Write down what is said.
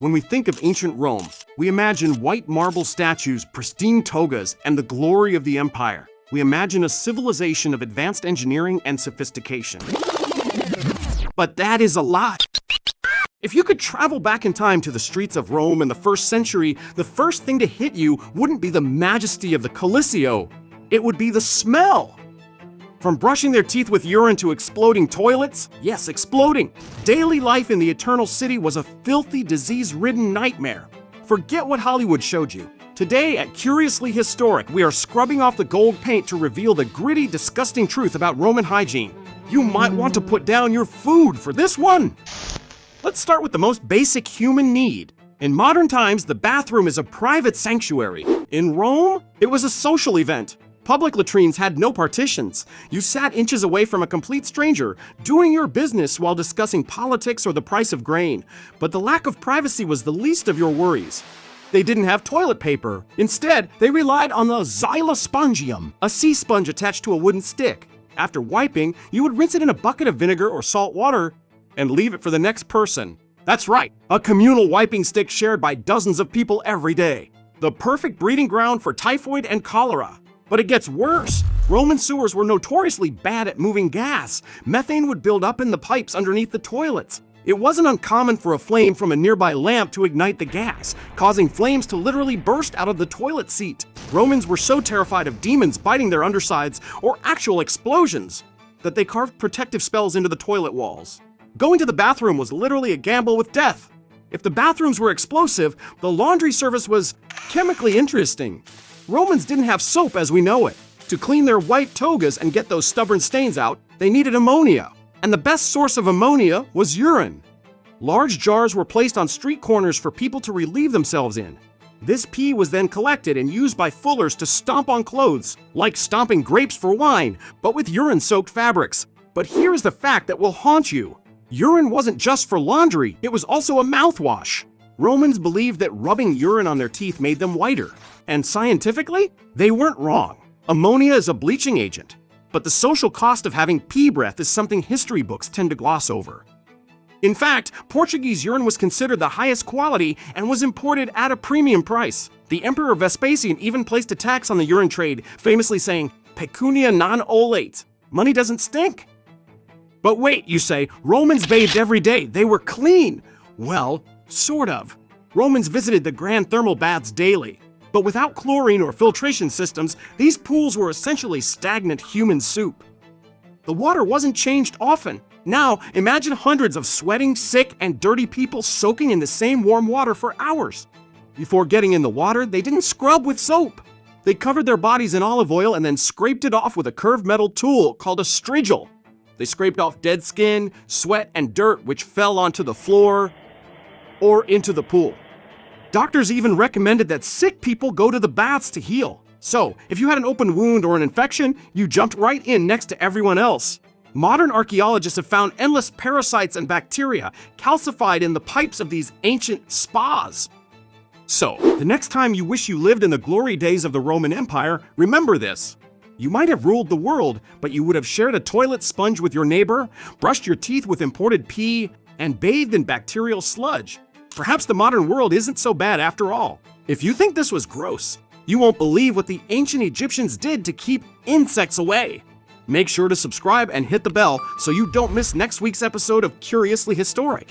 When we think of ancient Rome, we imagine white marble statues, pristine togas, and the glory of the empire. We imagine a civilization of advanced engineering and sophistication. But that is a lie. If you could travel back in time to the streets of Rome in the 1st century, the first thing to hit you wouldn't be the majesty of the Coliseo. It would be the smell. From brushing their teeth with urine to exploding toilets, yes, exploding, daily life in the Eternal City was a filthy, disease-ridden nightmare. Forget what Hollywood showed you. Today at Curiously Historic, we are scrubbing off the gold paint to reveal the gritty, disgusting truth about Roman hygiene. You might want to put down your food for this one. Let's start with the most basic human need. In modern times, the bathroom is a private sanctuary. In Rome, it was a social event. Public latrines had no partitions. You sat inches away from a complete stranger, doing your business while discussing politics or the price of grain. But the lack of privacy was the least of your worries. They didn't have toilet paper. Instead, they relied on the Xylospongium, a sea sponge attached to a wooden stick. After wiping, you would rinse it in a bucket of vinegar or salt water and leave it for the next person. That's right, a communal wiping stick shared by dozens of people every day. The perfect breeding ground for typhoid and cholera. But it gets worse. Roman sewers were notoriously bad at moving gas. Methane would build up in the pipes underneath the toilets. It wasn't uncommon for a flame from a nearby lamp to ignite the gas, causing flames to literally burst out of the toilet seat. Romans were so terrified of demons biting their undersides or actual explosions that they carved protective spells into the toilet walls. Going to the bathroom was literally a gamble with death. If the bathrooms were explosive, the laundry service was chemically interesting. Romans didn't have soap as we know it. To clean their white togas and get those stubborn stains out, they needed ammonia. And the best source of ammonia was urine. Large jars were placed on street corners for people to relieve themselves in. This pee was then collected and used by fullers to stomp on clothes, like stomping grapes for wine, but with urine-soaked fabrics. But here is the fact that will haunt you. Urine wasn't just for laundry, it was also a mouthwash. Romans believed that rubbing urine on their teeth made them whiter. And scientifically, they weren't wrong. Ammonia is a bleaching agent. But the social cost of having pee breath is something history books tend to gloss over. In fact, Portuguese urine was considered the highest quality and was imported at a premium price. The Emperor Vespasian even placed a tax on the urine trade, famously saying, "Pecunia non olet," money doesn't stink. But wait, you say, Romans bathed every day, they were clean. Well, sort of. Romans visited the grand thermal baths daily. But without chlorine or filtration systems, these pools were essentially stagnant human soup. The water wasn't changed often. Now, imagine hundreds of sweating, sick, and dirty people soaking in the same warm water for hours. Before getting in the water, they didn't scrub with soap. They covered their bodies in olive oil and then scraped it off with a curved metal tool called a strigil. They scraped off dead skin, sweat, and dirt which fell onto the floor or into the pool. Doctors even recommended that sick people go to the baths to heal. So, if you had an open wound or an infection, you jumped right in next to everyone else. Modern archaeologists have found endless parasites and bacteria calcified in the pipes of these ancient spas. So, the next time you wish you lived in the glory days of the Roman Empire, remember this. You might have ruled the world, but you would have shared a toilet sponge with your neighbor, brushed your teeth with imported pee, and bathed in bacterial sludge. Perhaps the modern world isn't so bad after all. If you think this was gross, you won't believe what the ancient Egyptians did to keep insects away. Make sure to subscribe and hit the bell so you don't miss next week's episode of Curiously Historic.